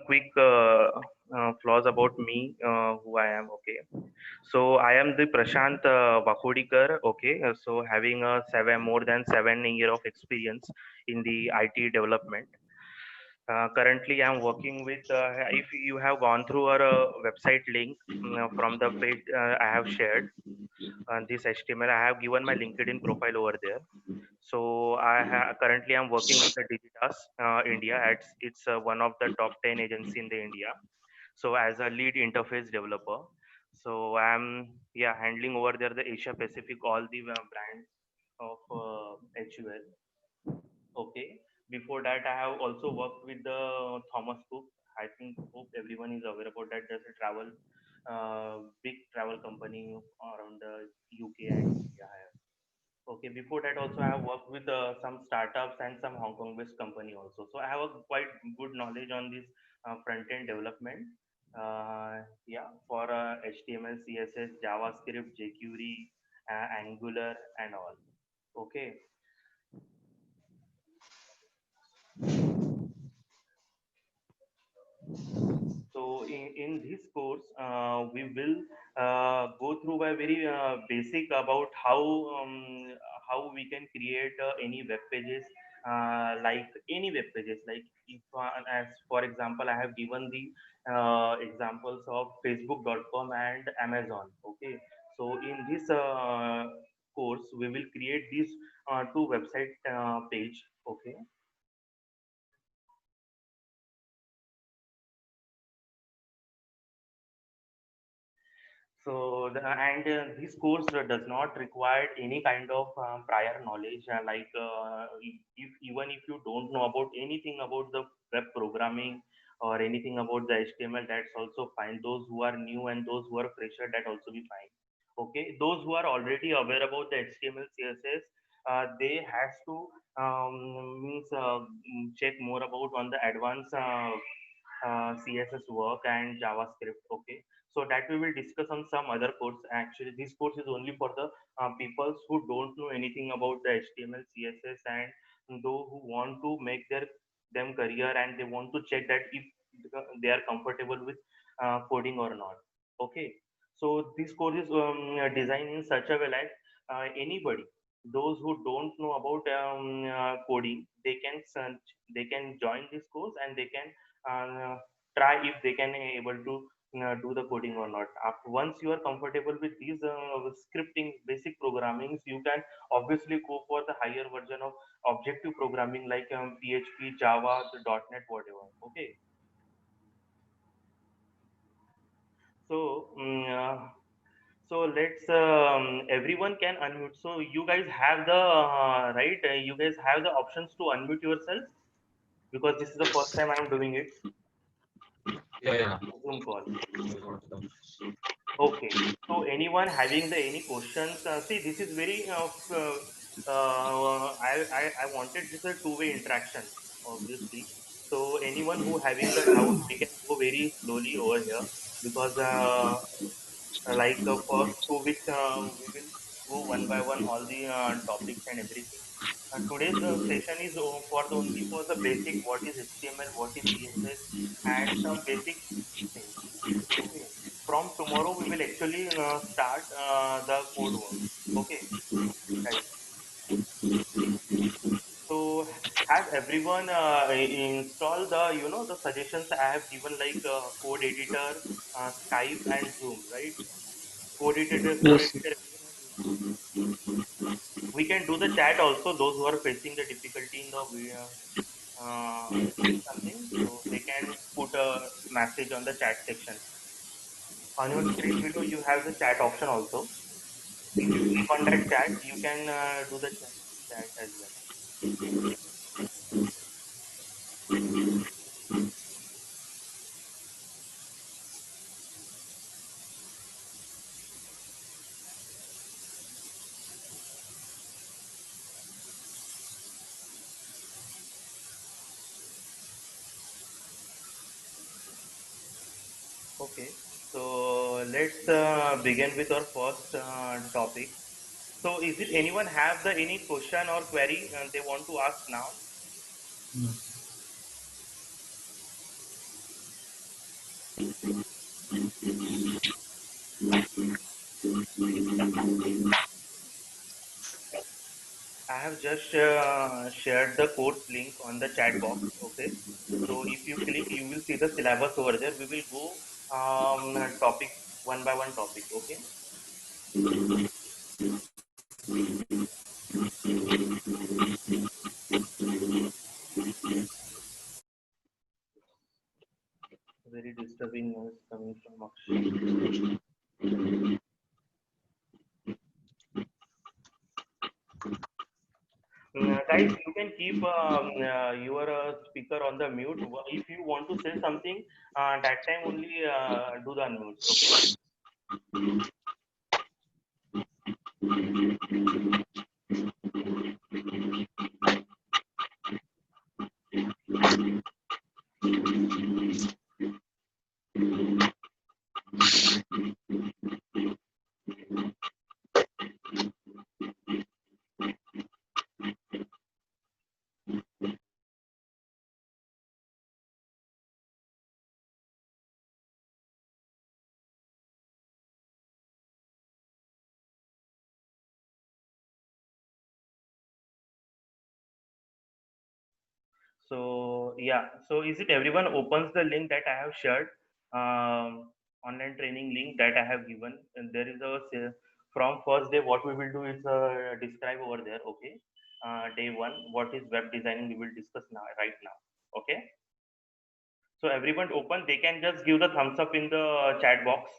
quick flaws about me, who I am. Okay, so I am the Prashant Vakodikar. Okay, so having a more than 7 year of experience in the IT development. Currently, I'm working with. If you have gone through our website link from the page I have shared, this HTML, I have given my LinkedIn profile over there. So currently I'm working with the Digitas India. It's one of the top 10 agency in the India. So as a lead interface developer, so I'm handling over there the Asia Pacific all the brands of HUL. Okay. Before that, I have also worked with the Thomas Cook. I think hope everyone is aware about that. There's a big travel company around the UK and India. Okay, before that also I have worked with some startups and some Hong Kong-based company also. So I have a quite good knowledge on this front-end development. For HTML, CSS, JavaScript, jQuery, Angular, and all. Okay, so in this course, we will go through a very basic about how we can create any web pages, like any web pages. Like if, as for example, I have given the examples of Facebook.com and Amazon. Okay, so in this course, we will create these two website page. Okay. So, this course does not require any kind of prior knowledge. Even if you don't know about anything about the web programming or anything about the HTML, that's also fine. Those who are new and those who are fresher, that also be fine. Okay, those who are already aware about the HTML, CSS, they has to means check more about on the advanced CSS work and JavaScript. Okay, so that we will discuss on some other course. Actually, this course is only for the people who don't know anything about the HTML, CSS, and those who want to make them career and they want to check that if they are comfortable with coding or not. Okay, so this course is designed in such a way like anybody, those who don't know about coding, they can join this course and they can uh, try if they can able to do the coding or not. After once you are comfortable with these scripting basic programmings, you can obviously go for the higher version of objective programming like PHP, Java, the .NET, whatever. Okay, so so let's everyone can unmute. So you guys have the right. You guys have the options to unmute yourself because this is the first time I'm doing it. Yeah, Zoom call. yeah. Okay. So anyone having the any questions? See, this is very I wanted this a two-way interaction, obviously. So anyone who having the doubt, we can go very slowly over here because like first 2 weeks we will go one by one all the topics and everything. Today's session is for the only for the basic what is HTML, what is CSS, and some basic things. Okay. From tomorrow we will actually start the code work. Okay. Right. So have everyone installed the the suggestions I have given like code editor, Skype and Zoom, right? Code Yes. editor. Everyone has installed. We can do the chat also. Those who are facing the difficulty in the doing something, so they can put a message on the chat section. On your screen below, you have the chat option also. If you click on that chat, you can do the chat as well. Okay, so let's begin with our first topic. So, is it anyone have the any question or query they want to ask now? Mm. I have just shared the course link on the chat box. Okay, so if you click, you will see the syllabus over there. We will go topic one by one topic. Okay. Very disturbing noise coming from Akshay. Guys, you can keep your speaker on the mute. If you want to say something, that time only do the unmute. Okay. So yeah, so is it everyone opens the link that I have shared, online training link that I have given, and there is from first day what we will do is describe over there. Okay, day one, what is web designing? We will discuss now right now. Okay, so everyone open, they can just give the thumbs up in the chat box.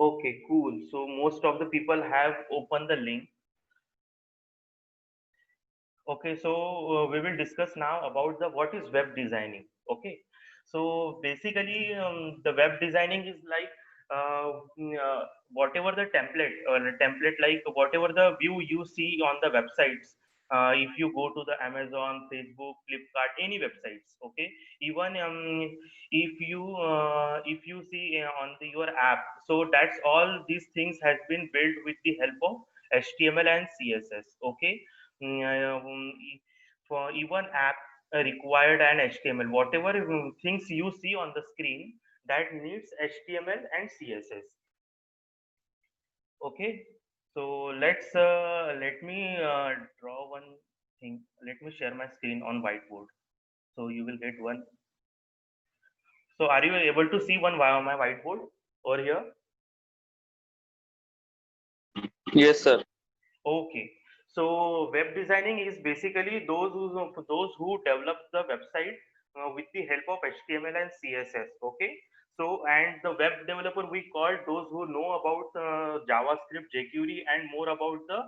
Okay, cool. So most of the people have opened the link. Okay, so we will discuss now about the what is web designing. Okay, so basically the web designing is like whatever the template or the template, like whatever the view you see on the websites. If you go to the Amazon, Facebook, Flipkart, any websites, okay, even if you see on your app, so that's all these things has been built with the help of HTML and CSS. Okay. For even app required an HTML. Whatever things you see on the screen that needs HTML and CSS. Okay, so let me draw one thing. Let me share my screen on whiteboard. So you will get one. So are you able to see my whiteboard over here? Yes, sir. Okay, so web designing is basically those who develop the website with the help of HTML and CSS. Okay, so and the web developer we call those who know about JavaScript, jQuery, and more about the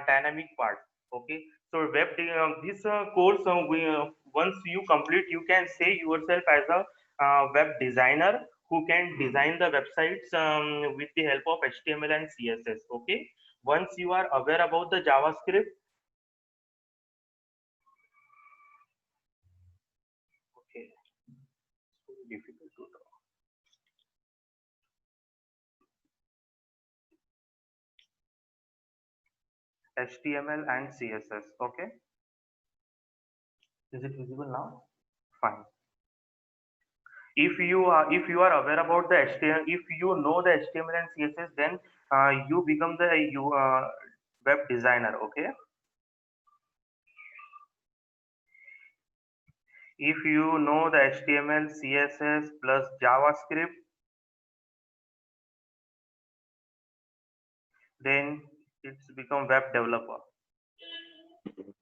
dynamic part. Okay, so this course once you complete, you can say yourself as a web designer who can design the websites with the help of HTML and CSS. Okay, once you are aware about the JavaScript. Okay, so difficult to draw. HTML and CSS. Okay, is it visible now? Fine. If you are aware about the HTML, if you know the HTML and CSS, then you become the web designer. Okay, if you know the HTML, CSS plus JavaScript, then it's become web developer.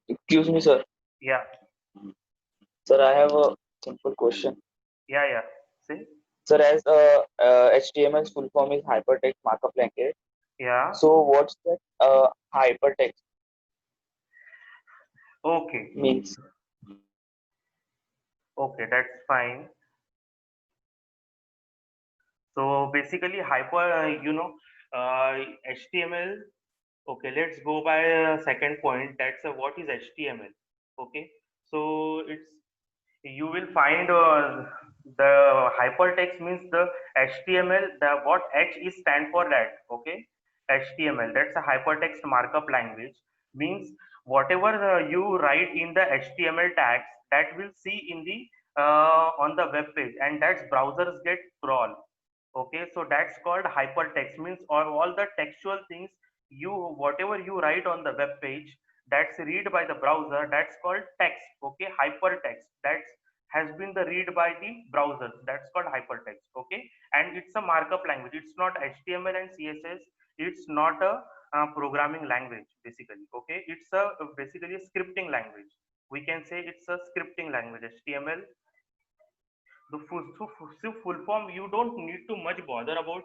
Excuse me, sir. Yeah, Sir, I have a simple question. yeah. See, Sir, as HTML's full form is hypertext markup language. yeah. So, what's that hypertext Okay, means? okay, that's fine. So basically, HTML. Okay, let's go by second point. That's what is HTML. Okay, so it's you will find the hypertext means the HTML. The what H is stand for that. Okay, HTML. That's a hypertext markup language. Means whatever you write in the HTML tags that will see in the on the web page, and that's browsers get crawl. Okay, so that's called hypertext. Means all the textual things you whatever you write on the web page that's read by the browser, that's called text. Okay, hypertext that's has been the read by the browsers, that's called hypertext. Okay, and it's a markup language, it's not HTML and CSS, it's not a programming language basically. Okay, it's a basically a scripting language. We can say it's a scripting language. HTML, the full form, you don't need to much bother about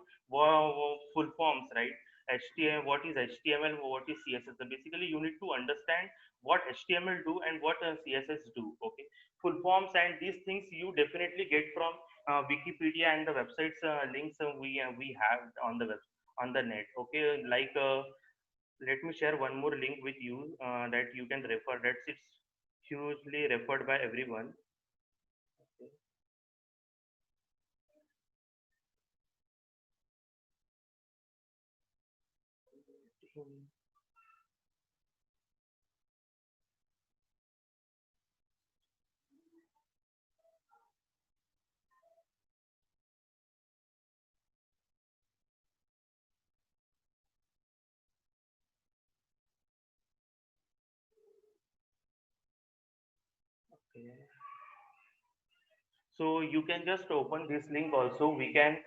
full forms, right? HTML, what is HTML, what is CSS? So basically you need to understand what HTML do and what CSS do. Okay, full forms and these things you definitely get from Wikipedia and the websites links we have on the web, on the net. Okay, like let me share one more link with you that you can refer, that's it's hugely referred by everyone. Okay. Okay. So you can just open this link also. We can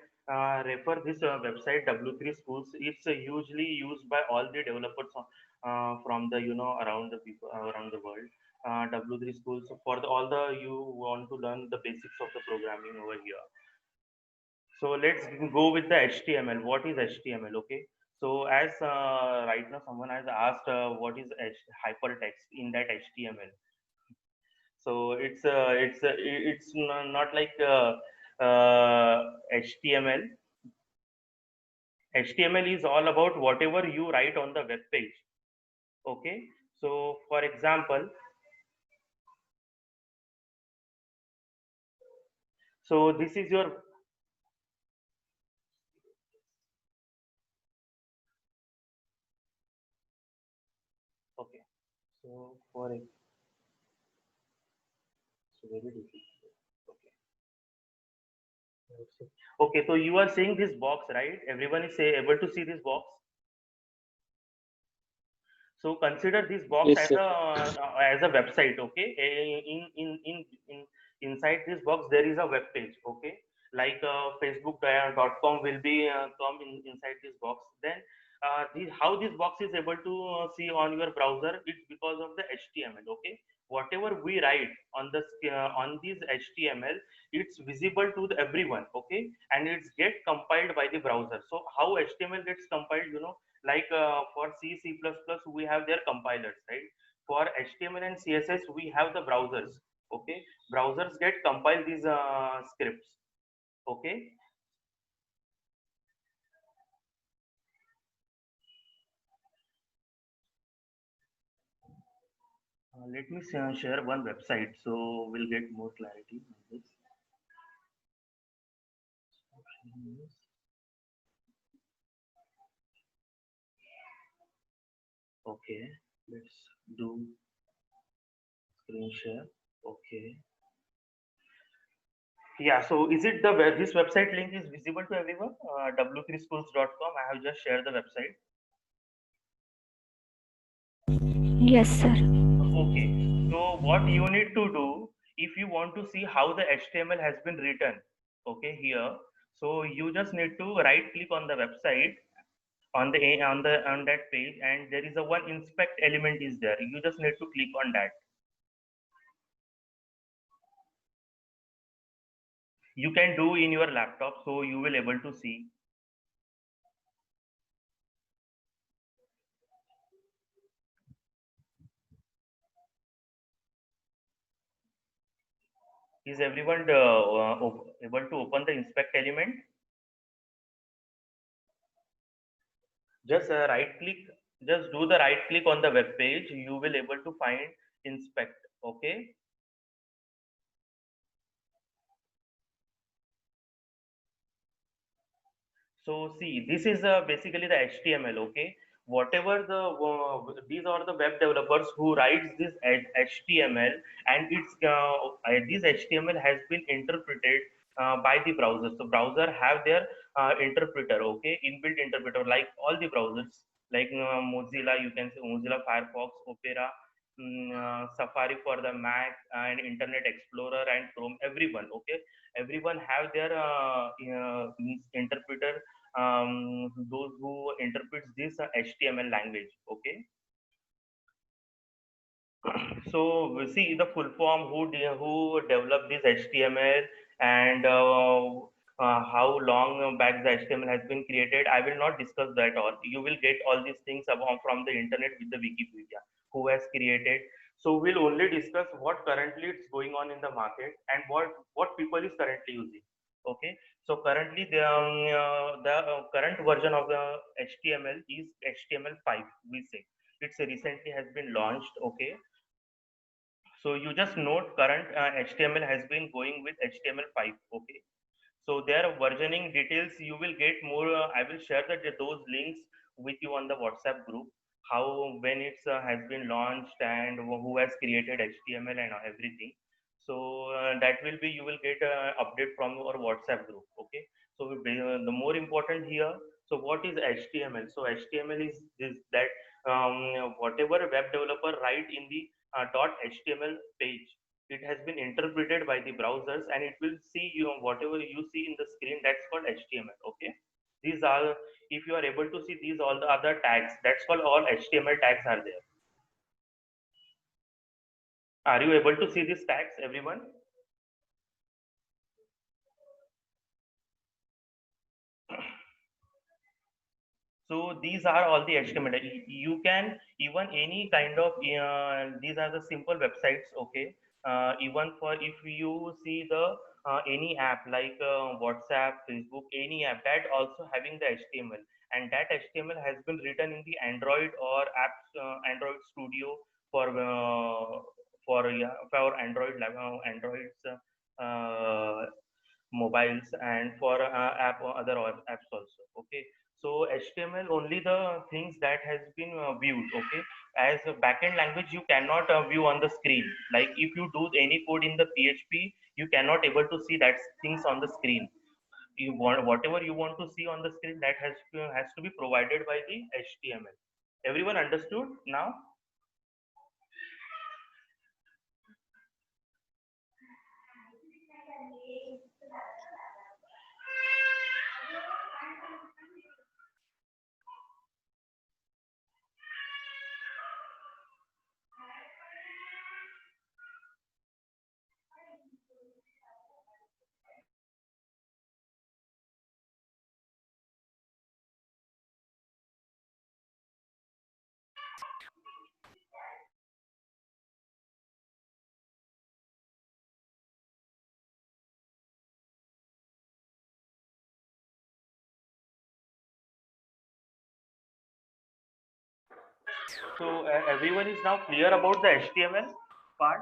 refer this website W3 Schools. It's hugely used by all the developers from the around the people around the world. W3 Schools for all the you want to learn the basics of the programming over here. So let's go with the HTML. What is HTML? Okay. So as right now someone has asked what is hypertext in that HTML. So not like HTML. HTML is all about whatever you write on the web page. Okay. So for example, so this is your okay. So for so very difficult. Okay. Okay. So you are seeing this box, right? Everyone is able to see this box. So consider this box Yes, sir. as a website. Okay, in inside this box there is a web page. Okay, like facebook.com will be come inside this box. Then how this box is able to see on your browser, it's because of the HTML. Okay, whatever we write on on this HTML, it's visible to everyone. Okay, and it's get compiled by the browser. So how HTML gets compiled, like for C++, we have their compilers, right? For HTML and CSS, we have the browsers. Okay, browsers get compile these scripts. Okay, let me share one website so we'll get more clarity on this. Okay, let's do screen share. Okay, yeah. So is it this website link is visible to everyone? W3schools.com. I have just shared the website. Yes, sir. Okay, so what you need to do if you want to see how the HTML has been written, okay, here, so you just need to right click on the website on that page, and there is a one inspect element is there. You just need to click on that. You can do in your laptop, so you will able to see. Is everyone able to open the inspect element? Just right click, just do the right click on the web page. You will able to find inspect. Okay. So see, this is basically the HTML. Okay, whatever these are the web developers who writes this HTML, and this HTML has been interpreted by the browser. So browser have their interpreter. Okay, inbuilt interpreter like all the browsers, like Mozilla. You can say Mozilla Firefox, Opera. Safari for the Mac and Internet Explorer and Chrome. Everyone, okay, everyone have their interpreter, those who interprets this HTML language. Okay, so we see the full form, who developed this HTML, and how long back the HTML has been created. I will not discuss that all. You will get all these things about from the internet with the Wikipedia, who has created. So we'll only discuss what currently it's going on in the market and what people is currently using. Okay, so currently the current version of the HTML is HTML5. We say it's recently has been launched. Okay, so you just note current HTML has been going with HTML5. Okay. So their versioning details you will get more. I will share those links with you on the WhatsApp group. How when it has been launched and who has created HTML and everything. So that will be you will get update from our WhatsApp group. Okay. So the more important here. So what is HTML? So HTML is this that whatever web developer write in the .html page, it has been interpreted by the browsers, and it will see you whatever you see in the screen, that's called HTML. Okay, these are, if you are able to see these all the other tags, that's called all HTML tags are there. Are you able to see these tags, everyone? So these are all the HTML. You can even any kind of these are the simple websites. Okay, even for if you see the any app like WhatsApp, Facebook, any app that also having the HTML, and that HTML has been written in the Android or apps Android Studio for Android's mobiles, and for app or other apps also. Okay, so HTML only the things that has been viewed. Okay, as a backend language you cannot view on the screen. Like if you do any code in the PHP, you cannot able to see that things on the screen. You want whatever you want to see on the screen, that has to be provided by the HTML. Everyone understood now? So everyone is now clear about the HTML part.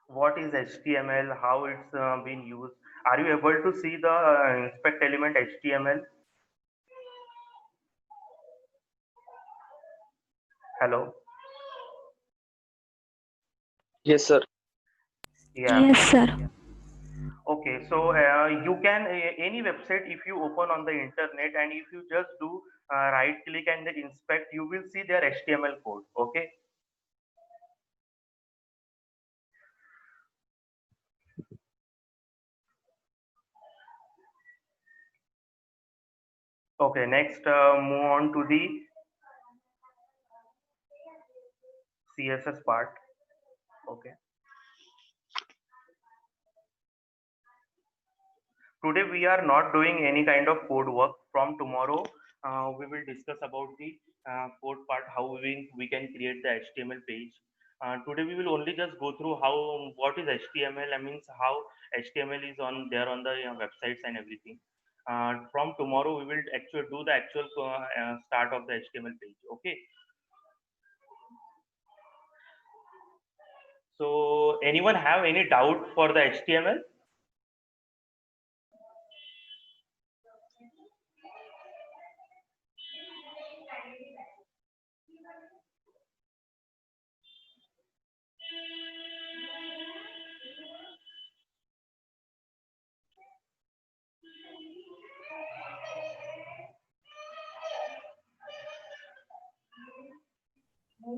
What is HTML, how it's been used. Are you able to see the inspect element HTML? Hello? Yes, sir. Yeah. Yes, sir. Okay, so you can any website if you open on the internet, and if you just do right click and then inspect, you will see their HTML code. Okay. Okay, next move on to the CSS part. Okay. Today we are not doing any kind of code work. From tomorrow, we will discuss about the code part, how we can create the HTML page. Today we will only just go through how what is HTML. I means how HTML is on there on the websites and everything. From tomorrow we will actually do the actual start of the HTML page. Okay. So anyone have any doubt for the HTML?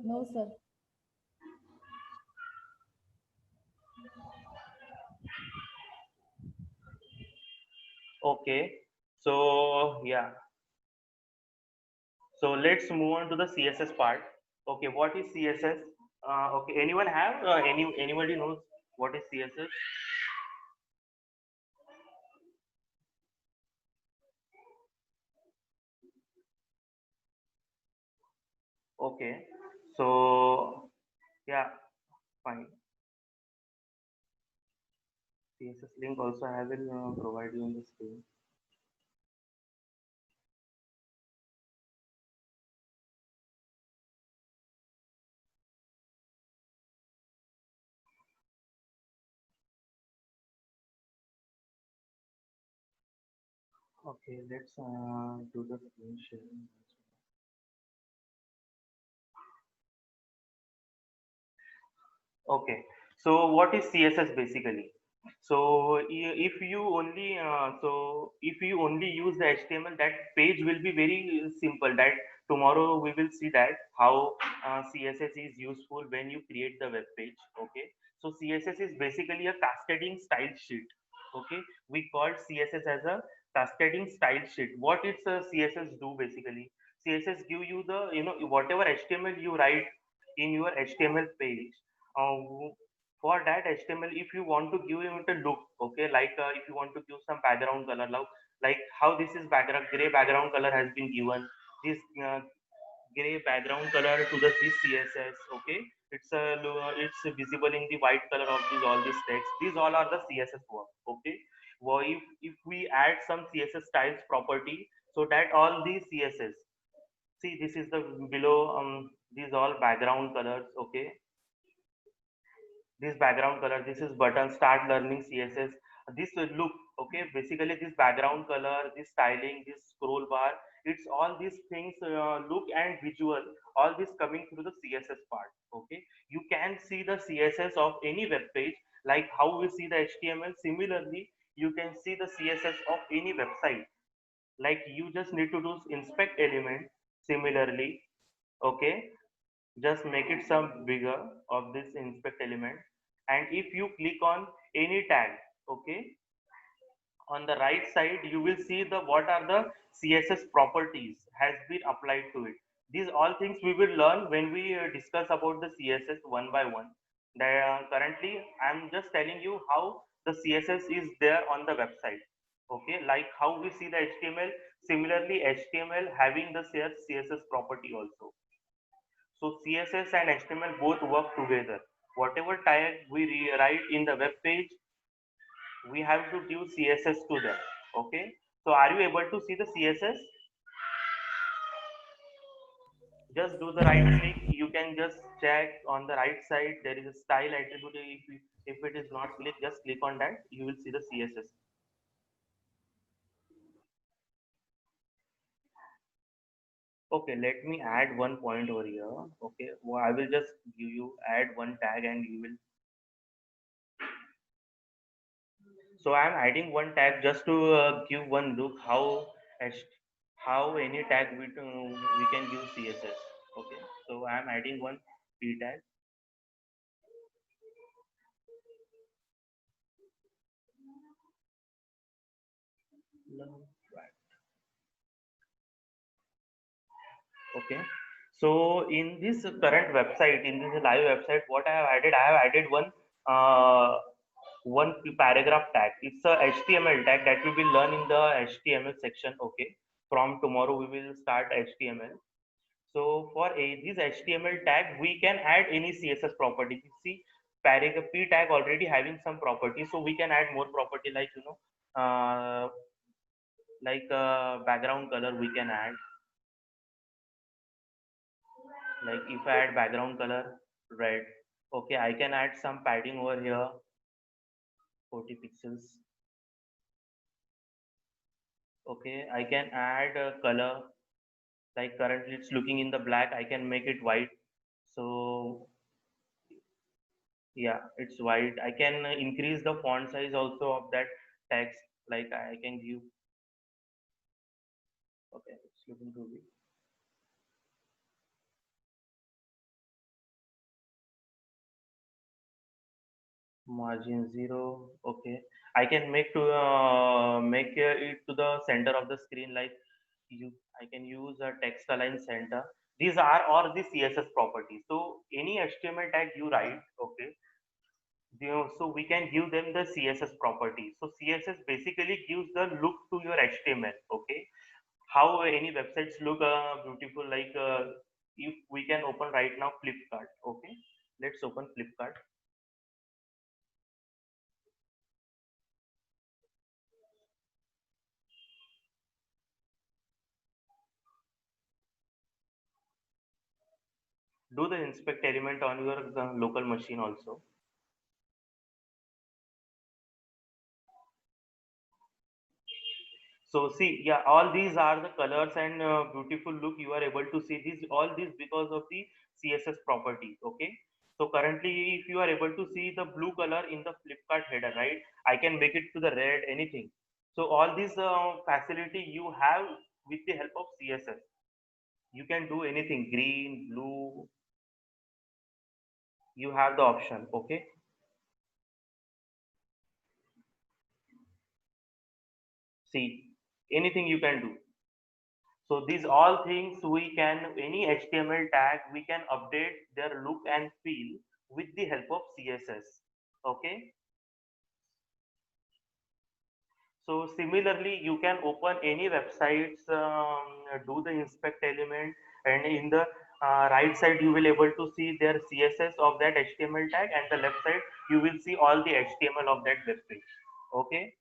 No, sir. Okay, so yeah, so let's move on to the CSS part. Okay, what is CSS? Okay, anyone have anybody knows what is CSS? Okay, so yeah, fine. CSS link also I will provide you on the screen. Okay, let's do the screen sharing. Okay, so what is CSS basically? So if you only if you only use the HTML, that page will be very simple. That tomorrow we will see that how CSS is useful when you create the web page. Okay, so CSS is basically a cascading style sheet. Okay, we call CSS as a cascading style sheet. What it's CSS do basically? CSS give you the whatever HTML you write in your HTML page. For that HTML, if you want to give it a look, okay, like if you want to give some background color, like how this is background gray background color has been given, this gray background color to the this CSS, okay, it's visible in the white color of these all these text. These all are the CSS work, okay. Well, if we add some CSS styles property, so that all these CSS, see this is the below these all background colors, okay, this background color, this is button, start learning CSS, this will look, okay, basically this background color, this styling, this scroll bar, it's all these things, look and visual, all this coming through the CSS part. Okay, you can see the CSS of any web page, like how we see the HTML. Similarly, you can see the CSS of any website, like you just need to do inspect element. Similarly, okay, just make it some bigger of this inspect element, and if you click on any tag, okay, on the right side you will see the what are the CSS properties has been applied to it. These all things we will learn when we discuss about the CSS one by one. Currently I'm just telling you how the CSS is there on the website, okay, like how we see the HTML. Similarly, HTML having the CSS property also. So CSS and HTML both work together. Whatever tag we rewrite in the web page, we have to give CSS to them. Okay. So are you able to see the CSS? Just do the right click. You can just check on the right side. There is a style attribute. If it is not clicked, just click on that. You will see the CSS. Okay, let me add one point over here. Okay, well, I will just give you add one tag and you will. So I'm adding one tag just to give one look how any tag we can give CSS. Okay, so I'm adding one p tag. Okay, so in this current website, in this live website, what I have added one paragraph tag. It's a HTML tag that we will learn in the HTML section. Okay, from tomorrow we will start HTML. So for this HTML tag, we can add any CSS property. You see, paragraph p tag already having some property, so we can add more property like background color we can add. Like if I add background color red, Okay, I can add some padding over here, 40 pixels. Okay, I can add a color, like currently it's looking in the black, I can make it white. So yeah, it's white. I can increase the font size also of that text, like I can give. Okay, it's looking too big. Margin 0. Okay, I can make it to the center of the screen, like you. I can use a text align center. These are all the CSS properties. So any HTML tag you write, okay, so we can give them the CSS properties. So CSS basically gives the look to your HTML. Okay, how any websites look beautiful, like if we can open right now Flipkart. Okay, let's open Flipkart. Do the inspect element on your local machine also. So see, yeah, all these are the colors and beautiful look you are able to see. These all this because of the CSS property. Okay. So currently, if you are able to see the blue color in the Flipkart header, right? I can make it to the red, anything. So all this facility you have with the help of CSS. You can do anything, green, blue. You have the option. Okay. See, anything you can do. So these all things we can, any HTML tag, we can update their look and feel with the help of CSS. Okay. So similarly, you can open any websites, do the inspect element, and in the right side you will able to see their CSS of that HTML tag, and the left side you will see all the HTML of that web page. Okay.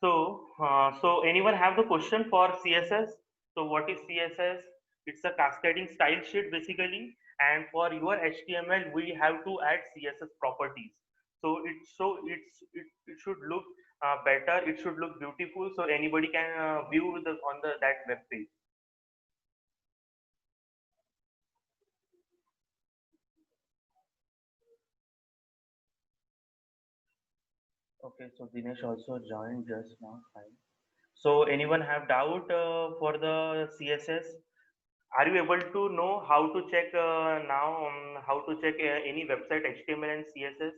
So anyone have the question for CSS? So what is CSS? It's a cascading style sheet basically, and for your HTML, we have to add CSS properties. So it should look better. It should look beautiful. So anybody can view the on the that web page. Okay. So Dinesh also joined just now. Fine. So anyone have doubt for the CSS? Are you able to know how to check now how to check any website HTML and CSS?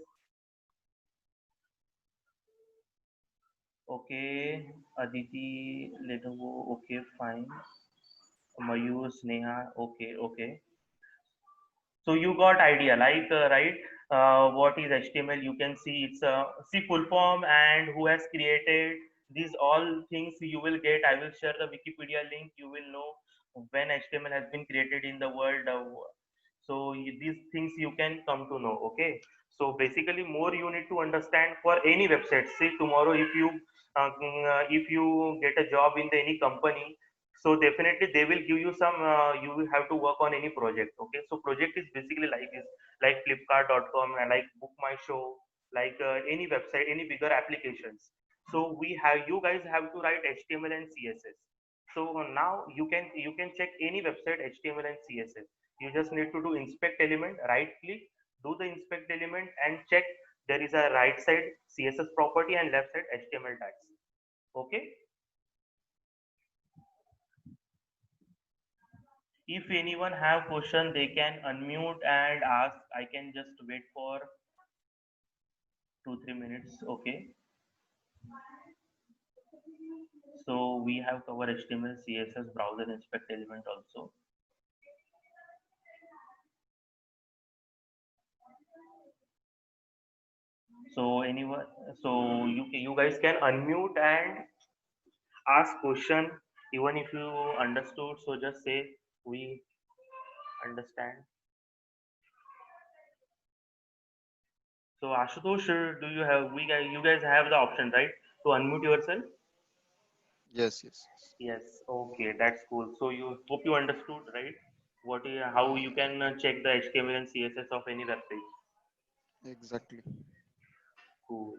Okay, Aditi, Lenovo, okay, fine. Mayur, Sneha, okay, okay. So you got idea, like right? What is HTML? You can see it's see full form and who has created these all things you will get. I will share the Wikipedia link. You will know when HTML has been created in the world. These things you can come to know. Okay. So basically, more you need to understand for any website. See tomorrow if you get a job in any company, so definitely they will give you some you will have to work on any project. Okay, so project is basically like this, like flipkart.com and like book my show, like any website, any bigger applications. So we have, you guys have to write HTML and CSS. So now you can check any website HTML and CSS. You just need to do inspect element, right click, do the inspect element and check there is a right side CSS property and left side HTML tags. Okay. If anyone have question, they can unmute and ask. I can just wait for 2-3 minutes. Okay. So we have covered HTML, CSS, browser inspect element also. So anyone, so you guys can unmute and ask question even if you understood. So just say we understand. So Ashutosh, do you have you guys have the option right to unmute yourself? Yes, yes, Yes. Okay, that's cool. So you hope you understood, right? How you can check the HTML and CSS of any web page. exactly. Cool.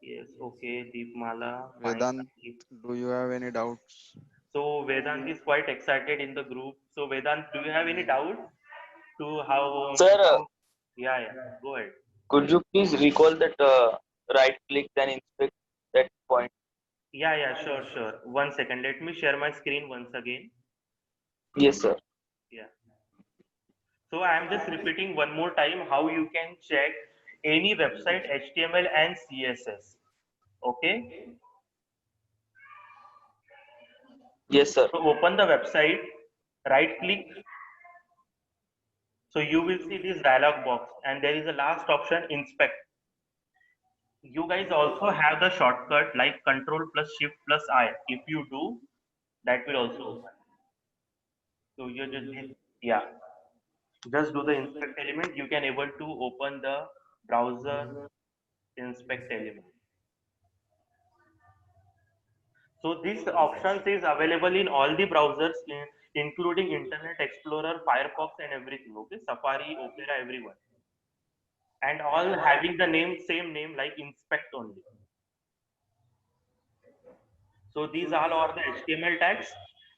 Yes. Okay, Deepmala. Fine. Vedant, Thank you. do you have any doubts? So Vedant is quite excited in the group. So Vedant, do you have any doubt to how? Sir, Yeah, yeah. Go ahead. could you please recall that right click then inspect that point? Yeah, yeah. Sure, sure. 1 second. Let me share my screen once again. Yes, sir. Yeah. So I am just repeating one more time how you can check any website HTML and CSS. Okay. Yes, sir. So open the website, right click. So you will see this dialog box and there is a last option inspect. You guys also have the shortcut like control plus shift plus I. If you do, that will also open. So you just yeah, just do the inspect element. You can able to open the browser inspect element. So these options is available in all the browsers, including Internet Explorer, Firefox, and everything. Okay, Safari, Opera, everyone, and all having the same name like inspect only. So these all are the HTML tags,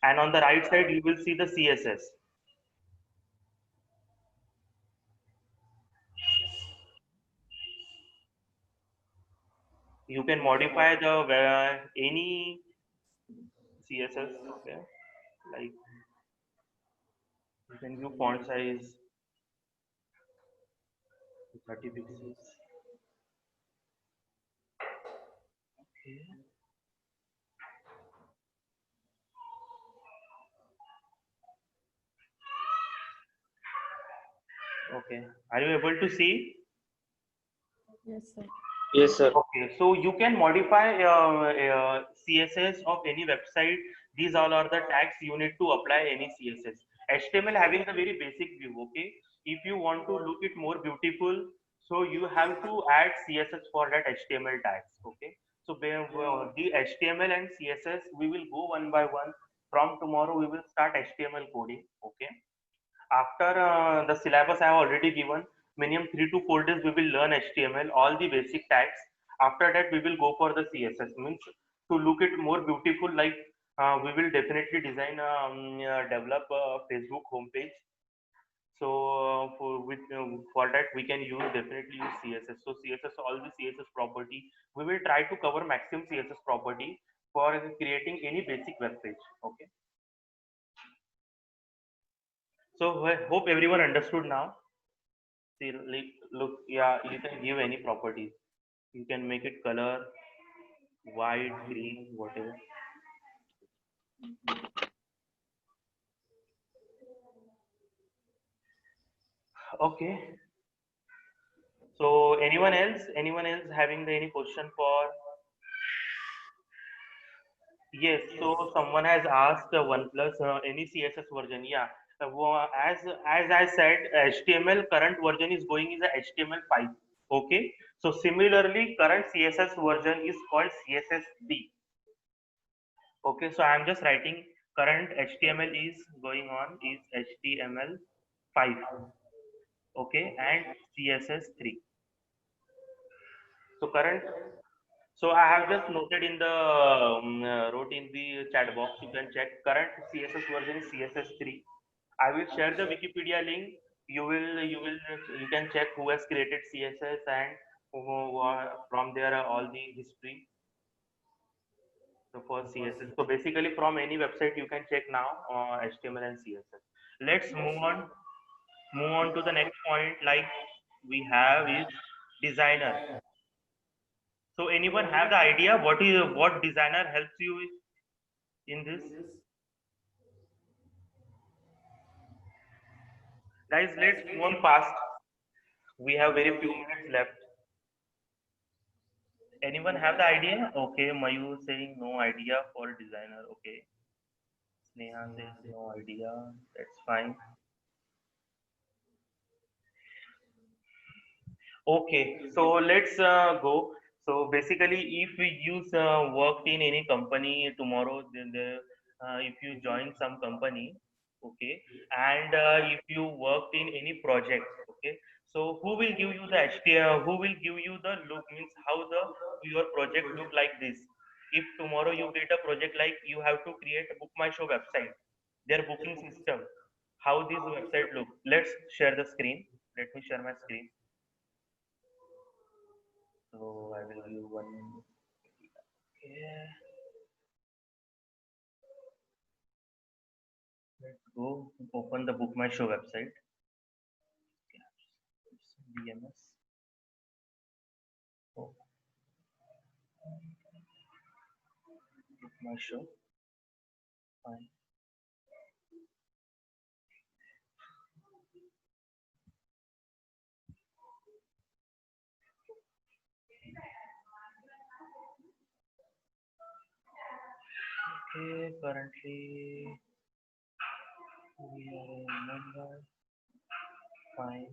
and on the right side you will see the CSS. You can modify the any CSS. Okay, like you can give font size 30 pixels. Okay. Okay. Are you able to see? Yes, sir. Yes, sir. Okay, so you can modify CSS of any website. These all are the tags you need to apply any CSS. HTML having the very basic view. Okay, if you want to look it more beautiful, so you have to add CSS for that HTML tags. Okay, so the HTML and CSS we will go one by one. From tomorrow we will start HTML coding. Okay, after the syllabus I have already given, minimum 3 to 4 days we will learn HTML, all the basic tags. After that, we will go for the CSS. Means to look it more beautiful, like we will definitely design, develop a Facebook homepage. So for that we can use definitely use CSS. So CSS, all the CSS property, we will try to cover maximum CSS property for creating any basic web page. Okay. So I hope everyone understood now. See, like, look, yeah, you can give any properties. You can make it color, white, green, whatever. Okay. So anyone else? Anyone else having any question for? Yes. So someone has asked OnePlus any CSS version. Yeah. As I said, HTML current version is going is a HTML5. Okay. So similarly, current CSS version is called CSS3. Okay, so I'm just writing current HTML is going on is HTML5. Okay, and CSS3. So current, so I have just noted in the wrote in the chat box. You can check current CSS version is CSS3. I will share the Wikipedia link. You can check who has created CSS and from there all the history. So for CSS, so basically from any website you can check now HTML and CSS. Let's move on to the next point. Like we have is designer. So anyone have the idea what designer helps you in this? Guys, let's move on fast. We have very few minutes left. Anyone have the idea? Okay, Mayu saying no idea for designer. Okay, Sneha says no idea. That's fine. Okay, so let's go. So basically, if we use worked in any company tomorrow, if you join some company, okay, and if you worked in any project, okay, so who will give you the HTML? Who will give you the look? Means how the your project look like this? If tomorrow you get a project like you have to create a Book My Show website, their booking system, how this website look? Let's share the screen. Let me share my screen. So I will give one. Yeah. Let's go open the Book My Show website. DMS. Oh, Book My Show. Fine. Okay, currently we are in Mumbai. Fine.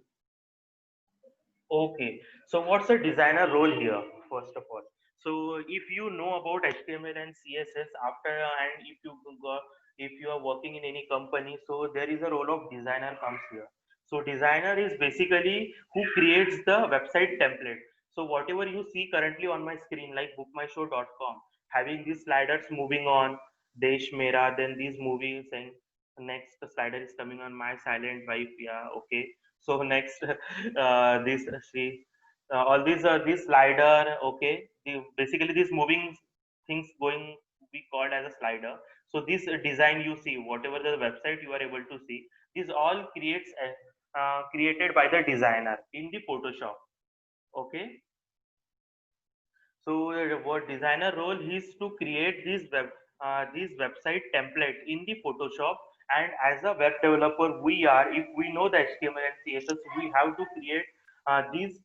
Okay, so what's the designer role here, first of all? So if you know about HTML and CSS after, and if you are working in any company, so there is a role of designer comes here. So designer is basically who creates the website template. So whatever you see currently on my screen, like bookmyshow.com, having these sliders moving on, Desh Mera, then these movies, and next slider is coming on My Silent Wife, yeah, okay. So next, this Sri, all these this slider, okay. Basically, these moving things going to be called as a slider. So this design you see, whatever the website you are able to see, this all created by the designer in the Photoshop. Okay. So what designer role is to create this website template in the Photoshop. And as a web developer, we are, if we know the HTML and CSS, we have to create these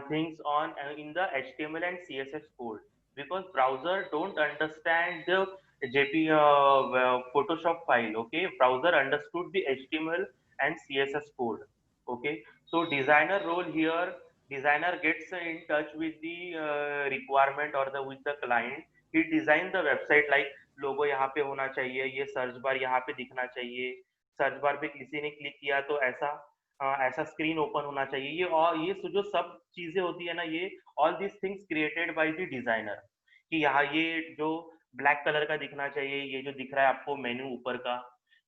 things on in the HTML and CSS code, because browser don't understand the Photoshop file. Okay, browser understood the HTML and CSS code. Okay, so designer role here, designer gets in touch with the requirement or the with the client. He design the website like लोगो यहाँ पे होना चाहिए, ये search bar यहाँ पे दिखना चाहिए, search bar पे किसी ने क्लिक किया तो ऐसा स्क्रीन ओपन होना चाहिए, ये और ये जो सब चीजें होती है ना, ये all this things created by the designer, कि यहाँ ये जो ब्लैक कलर का दिखना चाहिए, ये जो दिख रहा है आपको मेन्यू ऊपर का,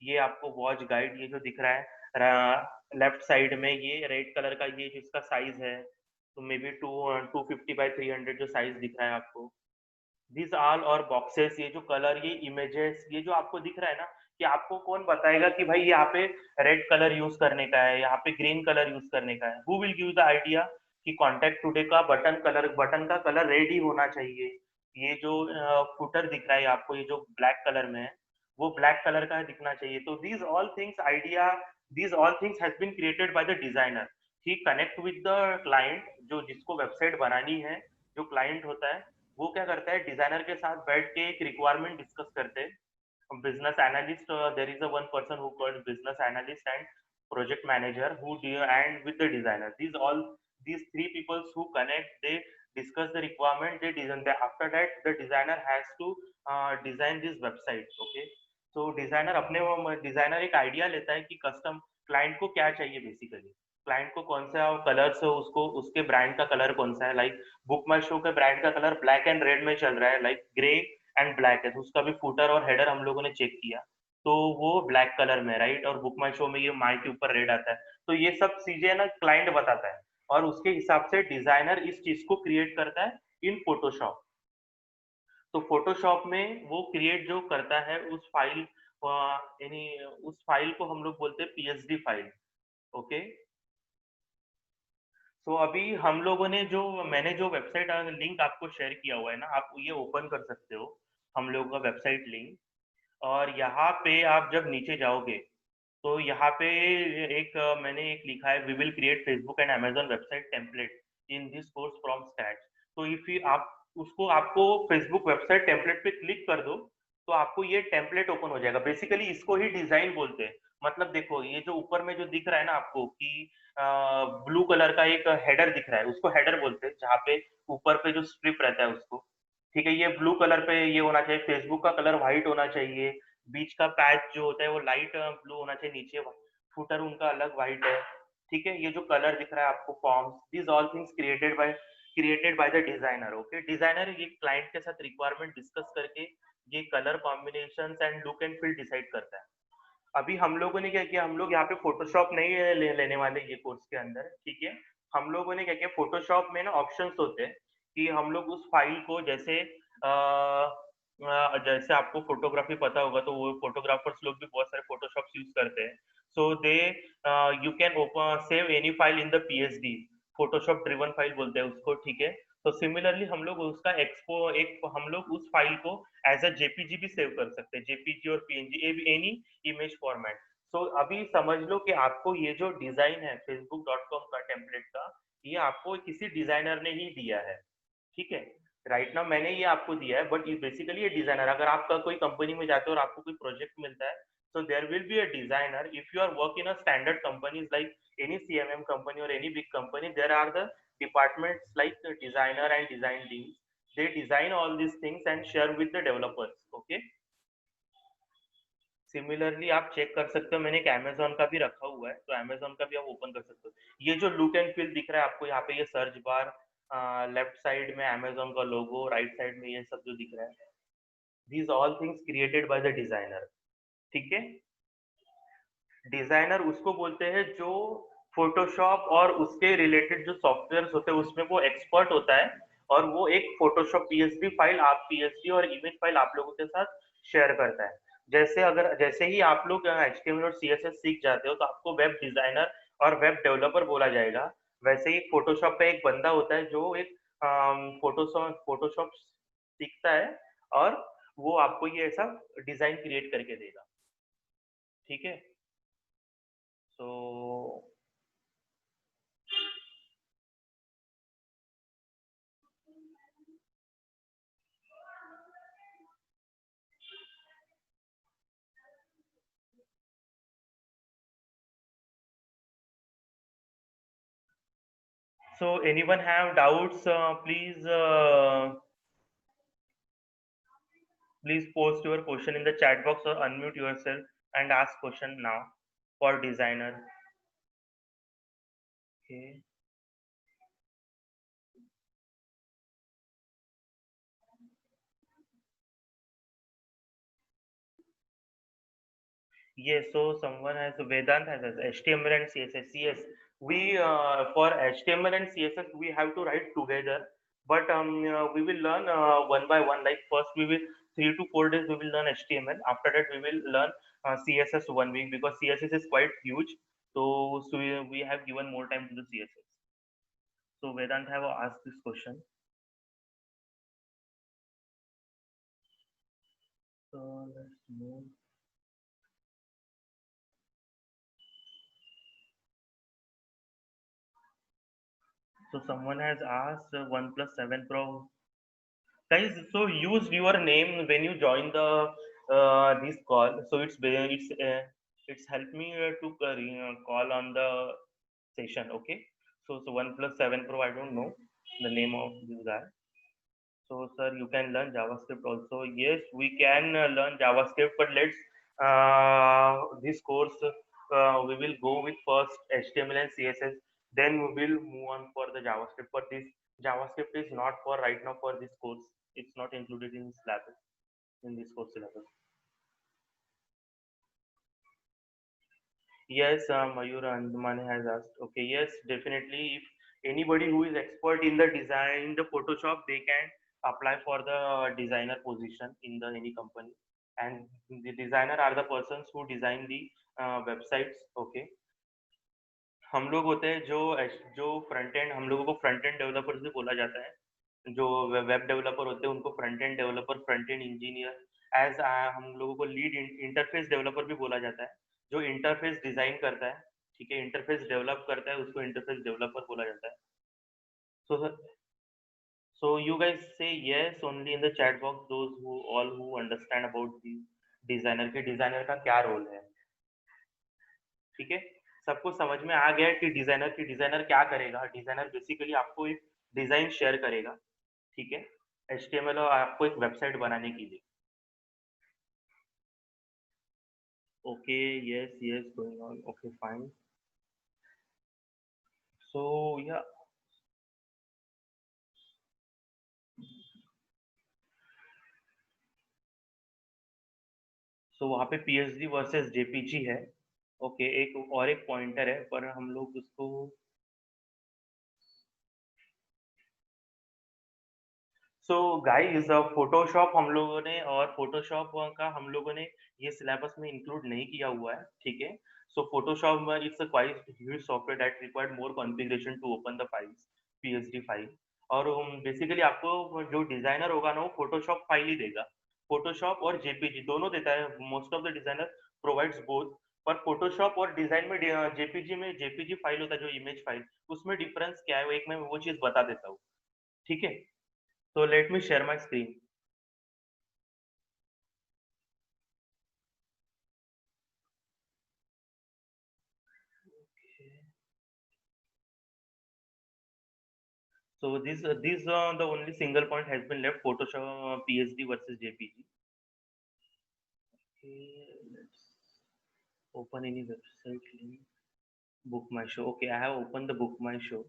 ये आपको वॉच गाइड ये जो दिख रहा है लेफ्ट साइड में, ये रेड कलर का ये जिसका साइज है, तो मे बी 250 by 300 जो साइज दिख रहा है आपको, दिस ऑल और बॉक्सेस, ये जो कलर, ये इमेजेस, ये जो आपको दिख रहा है ना, कि आपको कौन बताएगा कि भाई यहाँ पे रेड कलर यूज करने का है, यहाँ पे ग्रीन कलर यूज करने का है? Who will give the idea कि कॉन्टेक्ट टुडे का बटन का कलर रेड ही होना चाहिए, ये जो फुटर दिख रहा है आपको, ये जो ब्लैक कलर में है, वो ब्लैक कलर का दिखना चाहिए। तो these all things idea, these all things has been created by the designer. He connect with the client, जो जिसको वेबसाइट बनानी है, जो क्लाइंट होता है, वो क्या करता है, डिजाइनर के साथ बैठ के एक रिक्वायरमेंट डिस्कस करते हैं। Business analyst, there is a one person who called business analyst and project manager who and with the designer, these three people who connect, they discuss the requirement, they design, after that the designer has to design this website। okay, so designer एक idea लेता है कि custom client को क्या चाहिए, basically client को कौन सा कलर से, उसको उसके ब्रांड का कलर कौन सा है, लाइक बुक माई शो के ब्रांड का कलर ब्लैक एंड रेड में चल रहा है, लाइक ग्रे एंड ब्लैक है, तो उसका भी फुटर और हेडर हम लोगों ने चेक किया, तो वो ब्लैक कलर में, राइट, और बुक माई शो में ये माई के ऊपर रेड आता है। तो ये सब चीजें ना क्लाइंट बताता है, और उसके हिसाब से डिजाइनर इस चीज को क्रिएट करता है इन फोटोशॉप। तो फोटोशॉप में वो क्रिएट जो करता है उस फाइल, यानी उस फाइल को हम लोग बोलते हैं पीएसडी फाइल। ओके, तो अभी हम लोगों ने जो, मैंने जो वेबसाइट लिंक आपको शेयर किया हुआ है ना, आप ये ओपन कर सकते हो, हम लोगों का वेबसाइट लिंक। और यहाँ पे आप जब नीचे जाओगे तो यहाँ पे एक मैंने एक लिखा है, we will create Facebook and Amazon website template in this course from scratch. तो इफ आप उसको, आपको फेसबुक वेबसाइट टेम्पलेट पे क्लिक कर दो, तो आपको ये टेम्पलेट ओपन हो जाएगा। बेसिकली इसको ही डिजाइन बोलते हैं। मतलब देखो ये जो ऊपर में जो दिख रहा है ना आपको कि ब्लू कलर का एक हेडर दिख रहा है, उसको हेडर बोलते हैं, जहाँ पे ऊपर पे जो स्ट्रिप रहता है उसको, ठीक है। ये ब्लू कलर पे ये होना चाहिए, फेसबुक का कलर व्हाइट होना चाहिए, बीच का पैच जो होता है वो लाइट ब्लू होना चाहिए, नीचे फुटर उनका अलग व्हाइट है, ठीक है। ये जो कलर दिख रहा है आपको forms, this all things created by the designer. Okay, designer ये क्लाइंट के साथ रिक्वायरमेंट डिस्कस करके ये colour combination and look and feel decide करता है। अभी हम लोगों ने क्या किया, हम लोग यहाँ पे फोटोशॉप नहीं लेने वाले ये कोर्स के अंदर, ठीक है। हम लोगों ने क्या किया, फोटोशॉप में ना ऑप्शंस होते हैं कि हम लोग उस फाइल को जैसे आपको फोटोग्राफी पता होगा तो वो फोटोग्राफर्स लोग भी बहुत सारे फोटोशॉप यूज करते हैं। So they you can open save any file in the PSD, Photoshop driven file बोलते हैं उसको, ठीक है। तो सिमिलरली हम लोग उसका हम लोग उस फाइल को एज अ जेपीजी भी सेव कर सकते हैं, जेपीजी और पीएनजी, एनी इमेज फॉर्मेट। सो अभी समझ लो कि आपको ये जो डिजाइन है facebook.com का टेम्पलेट का, ये आपको किसी डिजाइनर ने ही दिया है, ठीक है। राइट नाउ मैंने ये आपको दिया है, बट ये बेसिकली ये डिजाइनर, अगर आपका कोई कंपनी में जाते हो और आपको कोई प्रोजेक्ट मिलता है, so there will be a designer. If you are work in a standard companies like any CMM company or any big company, there are the departments like the designer and design teams. They design all these things and share with the developers. Okay. Similarly आप check कर सकते हो, मैंने एक Amazon का भी रखा हुआ है, तो अमेजोन का भी आप ओपन कर सकते हो। ये जो लुक एंड फील दिख रहा है आपको यहाँ पे, ये सर्च बार, लेफ्ट साइड में अमेजोन का लोगो, राइट साइड में ये सब जो दिख रहा है, these all things created by the designer, ठीक है। डिजाइनर उसको बोलते हैं जो फोटोशॉप और उसके रिलेटेड जो सॉफ्टवेयर होते हैं उसमें वो एक्सपर्ट होता है, और वो एक फोटोशॉप पीएसडी फाइल, आप पीएसडी और इमेज फाइल आप लोगों के साथ शेयर करता है। जैसे ही आप लोग एचटीएमएल और सीएसएस सीख जाते हो तो आपको वेब डिजाइनर और वेब डेवलपर बोला जाएगा। वैसे ही फोटोशॉप पे एक बंदा होता है जो एक फोटोशॉप सीखता है, और वो आपको ये ऐसा डिजाइन क्रिएट करके देगा, ठीक है। So anyone have doubts? Please post your question in the chat box or unmute yourself and ask question now for designer. Okay. Yes, so someone has, Vedant has HTML and CSS. Yes, we for HTML and CSS we have to write together, but we will learn one by one. Like first we will 3 to 4 days we will learn HTML. After that we will learn CSS 1 week, because CSS is quite huge. So we have given more time to the CSS. So Vedant have asked this question. So let's move. So someone has asked OnePlus 7 Pro. Guys, so use your name when you join the this call. So it's helped me to call on the session. Okay. So OnePlus 7 Pro. I don't know the name of this guy. So sir, you can learn JavaScript also. Yes, we can learn JavaScript, but let's this course we will go with first HTML and CSS. Then we will move on for the JavaScript. But this JavaScript is not for right now for this course. It's not included in syllabus, in this course syllabus. Yes, Mayur Andamani has asked. Okay, yes, definitely. If anybody who is expert in the design, the Photoshop, they can apply for the designer position in the any company. And the designer are the persons who design the websites. Okay. हम लोग होते हैं जो front end, हम लोगों को front end developers भी बोला जाता है। जो वेब डेवलपर होते हैं उनको front end developer, front end engineer, as हम लोगों को लीड इंटरफेस डेवलपर भी बोला जाता है, जो इंटरफेस डिजाइन करता है, ठीक है, इंटरफेस डेवलप करता है, उसको इंटरफेस डेवलपर बोला जाता है। So you guys say yes only in the chat box, those who all who understand about the designer के डिजाइनर का क्या रोल है. ठीक है, सबको समझ में आ गया है कि डिजाइनर क्या करेगा. डिजाइनर बेसिकली आपको एक डिजाइन शेयर करेगा. ठीक है, HTML और आपको एक वेबसाइट बनाने के लिए. Okay, yes yes, going on. Okay fine. So yeah so वहाँ पे PSD वर्सेस JPG है. ओके, एक और एक पॉइंटर है पर हम लोग उसको सो गाइस फोटोशॉप हम लोगों ने और फोटोशॉप का हम लोगों ने ये सिलेबस में इंक्लूड नहीं किया हुआ है. ठीक है, so Photoshop it's a quite huge software that required more configuration to open the files PSD file. और बेसिकली आपको जो डिजाइनर होगा ना वो फोटोशॉप फाइल ही देगा. फोटोशॉप और JPG दोनों देता है. Most of the designer provides both. पर फोटोशॉप और डिजाइन में JPG फाइल होता है, जो इमेज फाइल, उसमें डिफरेंस क्या है वो एक मैं वो चीज बता देता हूँ. ठीक है, so let me share my screen. So this the only single point has been left, Photoshop PSD versus JPG. Okay, let's open any website link. Book my show. Okay, I have opened the book my show.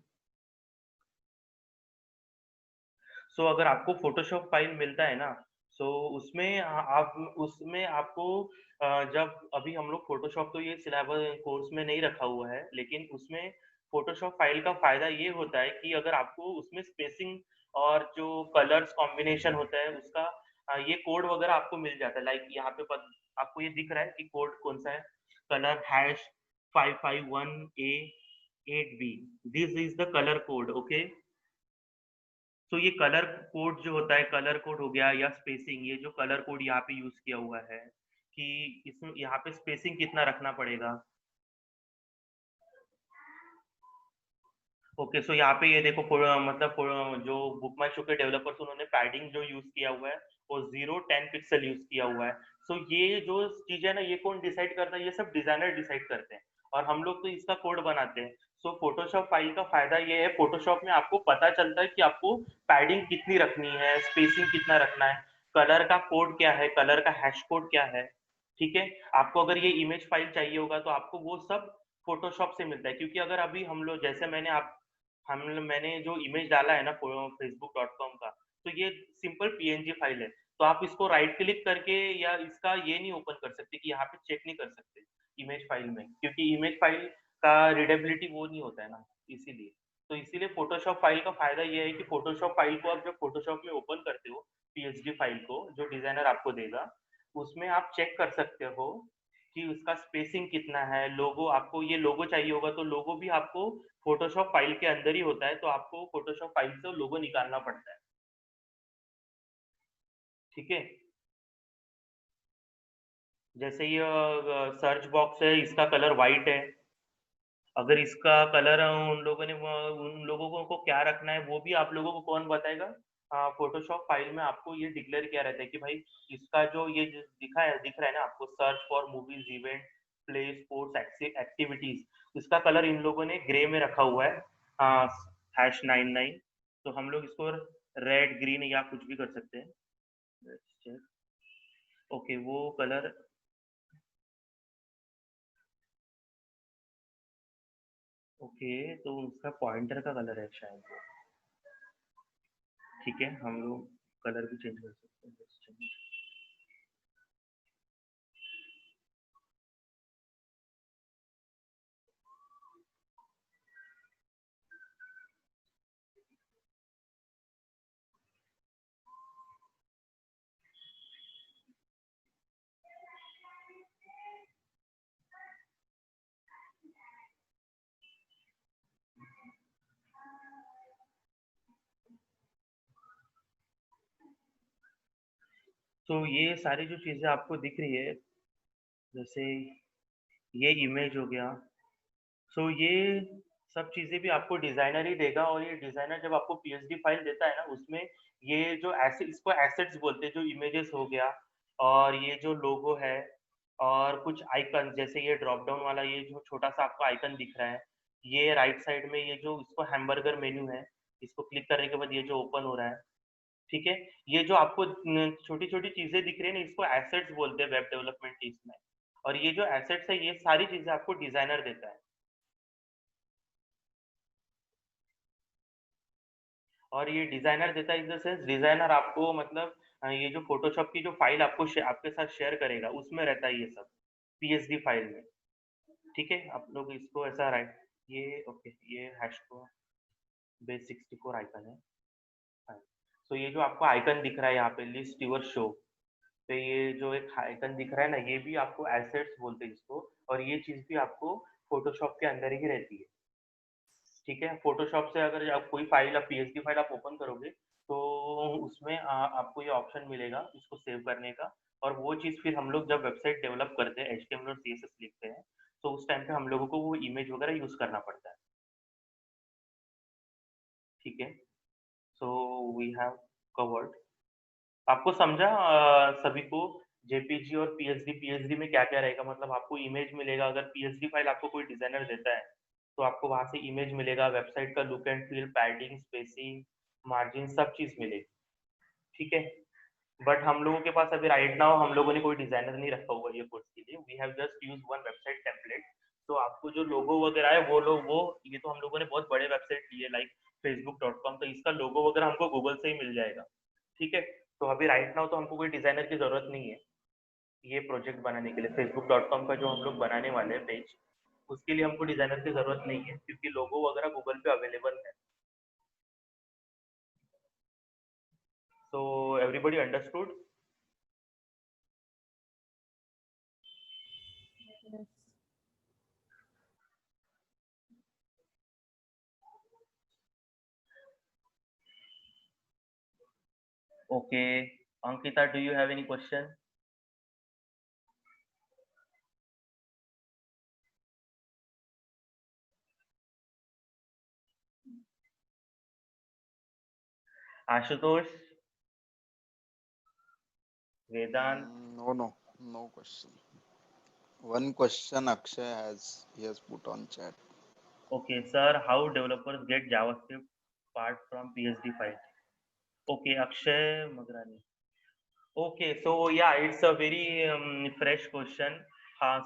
So अगर आपको Photoshop file मिलता है ना, so उसमें आप उसमें आपको जब अभी हम लोग फोटोशॉप तो ये सिलेबस कोर्स में नहीं रखा हुआ है, लेकिन उसमें फोटोशॉप फाइल का फायदा ये होता है कि अगर आपको उसमें स्पेसिंग और जो कलर्स कॉम्बिनेशन होता है उसका ये कोड वगैरह आपको मिल जाता है. लाइक यहाँ पे आपको ये दिख रहा है कि कोड कौन सा है. Colour #551A8B. This is the colour code. Okay, तो ये कलर कोड जो होता है, कलर कोड हो गया या स्पेसिंग, ये जो कलर कोड यहाँ पे यूज किया हुआ है कि इसमें यहाँ पे स्पेसिंग कितना रखना पड़ेगा. ओके, सो यहाँ पे ये देखो मतलब जो बुक माई शो के डेवलपर्स उन्होंने पैडिंग जो यूज किया हुआ है वो 0-10 पिक्सल यूज किया हुआ है. सो ये जो चीज है ना, ये कौन डिसाइड करता है? ये सब डिजाइनर डिसाइड करते हैं और हम लोग तो इसका कोड बनाते हैं. सो फोटोशॉप फाइल का फायदा ये है, फोटोशॉप में आपको पता चलता है कि आपको पैडिंग कितनी रखनी है, स्पेसिंग कितना रखना है, कलर का कोड क्या है, कलर का हैश कोड क्या है. ठीक है, आपको अगर ये इमेज फाइल चाहिए होगा तो आपको वो सब फोटोशॉप से मिलता है. क्योंकि अगर अभी हम लोग जैसे मैंने जो इमेज डाला है ना facebook.com का, तो ये सिंपल PNG फाइल है. तो आप इसको राइट क्लिक करके या इसका ये नहीं ओपन कर सकते कि यहाँ पे चेक नहीं कर सकते इमेज फाइल में, क्योंकि इमेज फाइल का रीडेबिलिटी वो नहीं होता है ना, इसीलिए. तो इसीलिए फोटोशॉप फाइल का फायदा ये है कि फोटोशॉप फाइल को आप जब फोटोशॉप में ओपन करते हो PNG फाइल को जो डिजाइनर आपको देगा, उसमें आप चेक कर सकते हो कि उसका स्पेसिंग कितना है. लोगो, आपको ये लोगो चाहिए होगा तो लोगो भी आपको फोटोशॉप फाइल के अंदर ही होता है, तो आपको फोटोशॉप फाइल से लोगो निकालना पड़ता है. ठीक है, जैसे ये सर्च बॉक्स है, इसका कलर वाइट है. अगर इसका कलर उन लोगों को क्या रखना है वो भी आप लोगों को कौन बताएगा? फोटोशॉप फाइल में आपको ये डिक्लेयर किया रहता है कि भाई इसका जो ये दिख रहा है ना आपको, search for movies, event, play, sports, activities, इसका कलर इन लोगों ने ग्रे में रखा हुआ है, #99. तो हम लोग इसको रेड, ग्रीन या कुछ भी कर सकते हैं. ओके, वो कलर ओके, तो उसका पॉइंटर का कलर है शायद. ठीक है, हम लोग कलर भी चेंज कर सकते हैं. Let's change. तो ये सारी जो चीजें आपको दिख रही है, जैसे ये इमेज हो गया, सो ये सब चीजें भी आपको डिजाइनर ही देगा, और ये डिजाइनर जब आपको पीएचडी फाइल देता है ना, उसमें ये जो एसेट, इसको एसेट्स बोलते हैं, जो इमेजेस हो गया और ये जो लोगो है और कुछ आइकन, जैसे ये ड्रॉप डाउन वाला ये जो छोटा सा आपको आइकन दिख रहा है, ये राइट साइड में ये जो इसको हैमबर्गर मेन्यू है, इसको क्लिक करने के बाद ये जो ओपन हो रहा है, ठीक है, ये जो आपको छोटी छोटी चीजें दिख रही है ना, इसको एसेट्स बोलते हैं वेब डेवलपमेंट टीम्स में। और ये जो एसेट्स है, ये सारी चीजें आपको डिजाइनर देता है। और ये डिजाइनर देता है इन द सेंस, डिजाइनर आपको मतलब ये जो फोटोशॉप की जो फाइल आपको आपके साथ शेयर करेगा, उसमें रहता है ये सब पीएचडी फाइल में। ठीक है, आप लोग इसको ऐसा राइट, ये ओके, ये हैश को बेस 64 आइकन है। तो ये जो आपको आइकन दिख रहा है यहाँ पे, लिस्ट यूर शो, तो ये जो एक आइकन दिख रहा है ना, ये भी आपको एसेट्स बोलते हैं इसको, और ये चीज भी आपको फोटोशॉप के अंदर ही रहती है। ठीक है, फोटोशॉप से अगर आप कोई फाइल, आप पीएचडी फाइल आप ओपन करोगे, तो उसमें आपको ये ऑप्शन मिलेगा इसको सेव करने का, और वो चीज़ फिर हम लोग जब वेबसाइट डेवलप करते हैं, एचटीएमएल और सीएसएस लिखते हैं, तो उस टाइम पे हम लोगों को वो इमेज वगैरह यूज करना पड़ता है। ठीक है, सो वी हैव कवर्ड। आपको समझा सभी को जेपीजी और पीएचडी, पीएचडी में क्या क्या रहेगा, मतलब आपको इमेज मिलेगा, अगर पीएचडी फाइल आपको कोई डिजाइनर देता है तो आपको वहां से इमेज मिलेगा, वेबसाइट का look and feel, padding, spacing, margin, सब चीज मिलेगी। ठीक है, बट हम लोगों के पास अभी राइट नाउ हम लोगों ने कोई डिजाइनर नहीं रखा हुआ ये कोर्स के लिए, we have just use one website template. तो आपको जो लोगो वगैरह है वो लोग, वो ये तो हम लोगों ने बहुत बड़े वेबसाइट लिए लाइक facebook.com, तो इसका लोगो वगैरह हमको गूगल से ही मिल जाएगा। ठीक है, तो अभी राइट नाउ तो हमको कोई डिजाइनर की जरूरत नहीं है ये प्रोजेक्ट बनाने के लिए। facebook.com का जो हम लोग बनाने वाले हैं पेज, उसके लिए हमको डिजाइनर की जरूरत नहीं है, क्योंकि लोगो वगैरह गूगल पे अवेलेबल है। So everybody understood? Yes. Okay, Ankita, do you have any question? Ashutosh, Vedant? No question. One question Akshay he has put on chat. Okay, sir, how developers get JavaScript part from PSD file? Okay, Akshay Magrani. Okay, so yeah, it's a very fresh question.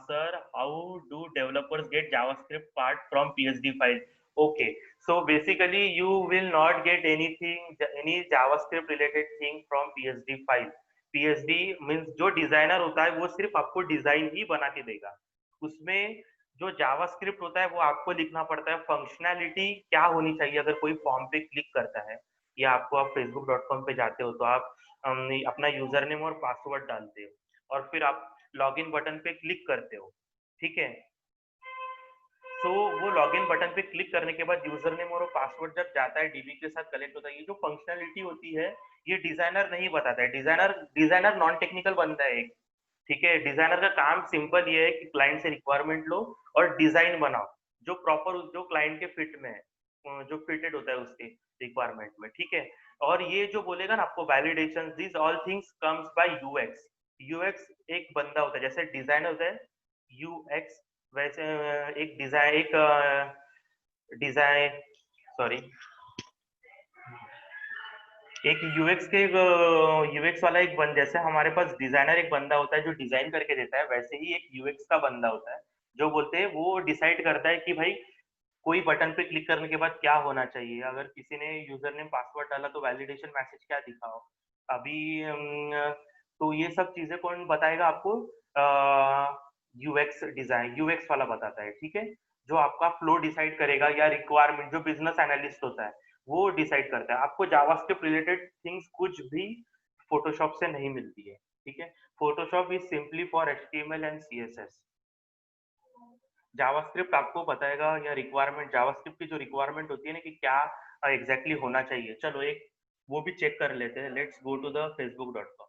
Sir, how do developers get JavaScript part from PSD file? Okay, so basically you will not get anything, any JavaScript related thing from PSD file. PSD means जो designer होता है वो सिर्फ आपको design ही बना के देगा, उसमें जो जावास्क्रिप्ट होता है वो आपको लिखना पड़ता है। फंक्शनैलिटी क्या होनी चाहिए, अगर कोई फॉर्म पे क्लिक करता है या आपको आप facebook.com पे जाते हो तो आप अपना यूजर नेम और पासवर्ड डालते हो और फिर आप लॉगिन बटन पे क्लिक करते हो। ठीक है, तो वो लॉगिन बटन पे क्लिक करने के बाद यूजर नेम और पासवर्ड जब जाता है डीबी के साथ कलेक्ट होता है, ये जो फंक्शनैलिटी होती है ये डिजाइनर नहीं बताता है। डिजाइनर डिजाइनर नॉन टेक्निकल बनता है एक। ठीक है, डिजाइनर का काम सिंपल ये है कि क्लाइंट से रिक्वायरमेंट लो और डिजाइन बनाओ जो प्रॉपर जो क्लाइंट के फिट में है, जो फिटेड होता है उसके रिक्वायरमेंट में। ठीक है, और ये जो बोलेगा ना आपको validation, this all things comes by UX. UX एक बंदा होता है, जैसे डिजाइनर होता है यूएक्स, वैसे एक डिजाइन सॉरी एक यूएक्स के यूएक्स वाला एक बंदा, जैसे हमारे पास डिजाइनर एक बंदा होता है जो डिजाइन करके देता है, वैसे ही एक यूएक्स का बंदा होता है जो बोलते हैं वो डिसाइड करता है कि भाई कोई बटन पे क्लिक करने के बाद क्या होना चाहिए। अगर किसी ने यूजर नेम पासवर्ड डाला तो वैलिडेशन मैसेज क्या दिखाओ अभी, तो ये सब चीजें कौन बताएगा आपको? यूएक्स डिजाइन, यूएक्स वाला बताता है। ठीक है, जो आपका फ्लो डिसाइड करेगा या रिक्वायरमेंट, जो बिजनेस एनालिस्ट होता है वो डिसाइड करता है। आपको जावास्क्रिप्ट रिलेटेड थिंग्स कुछ भी फोटोशॉप से नहीं मिलती है। ठीक है, Photoshop is simply for HTML and CSS. JavaScript आपको बताएगा या रिक्वायरमेंट, जावास्क्रिप्ट की जो रिक्वायरमेंट होती है ना कि क्या एग्जैक्टली होना चाहिए। चलो एक वो भी चेक कर लेते हैं। Let's go to the facebook.com।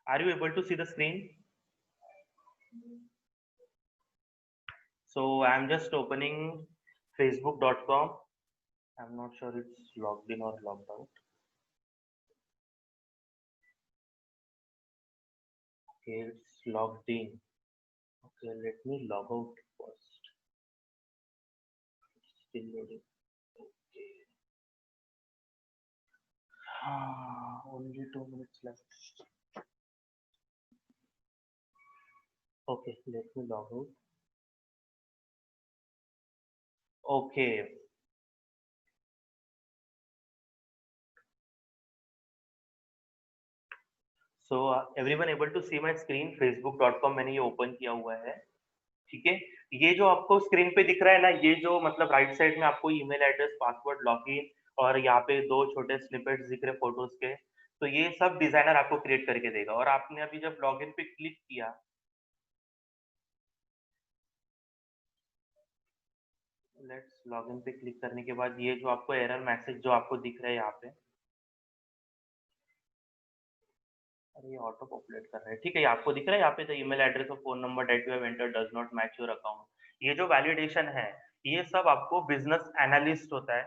Are you able to see the screen? So I'm just opening facebook.com. I'm not sure it's logged in or logged out. Okay, it's logged in. Okay, let me log out first. It's still loading. Okay. Only 2 minutes left. Okay, let me log out. Okay. So everyone able to see my screen? facebook.com मैंने ये open किया हुआ है, ठीक है। ये जो आपको स्क्रीन पे दिख रहा है ना, ये जो मतलब राइट साइड में आपको ईमेल एड्रेस, पासवर्ड, लॉगिन और यहाँ पे 2 छोटे स्निपेट्स दिख रहे फोटोज के, तो ये सब डिजाइनर आपको क्रिएट करके देगा। और आपने अभी जब लॉगिन पे क्लिक किया, लेट्स लॉगिन पे क्लिक करने के बाद ये जो आपको एरर मैसेज जो आपको दिख रहा है यहाँ पे, अरे ये ऑटो पॉपुलेट कर रहा है, ठीक है। ये आपको दिख रहा है यहाँ पे, द ईमेल एड्रेस और phone number that you have entered does not match your account. ये जो वैलिडेशन है, ये सब आपको बिजनेस एनालिस्ट होता है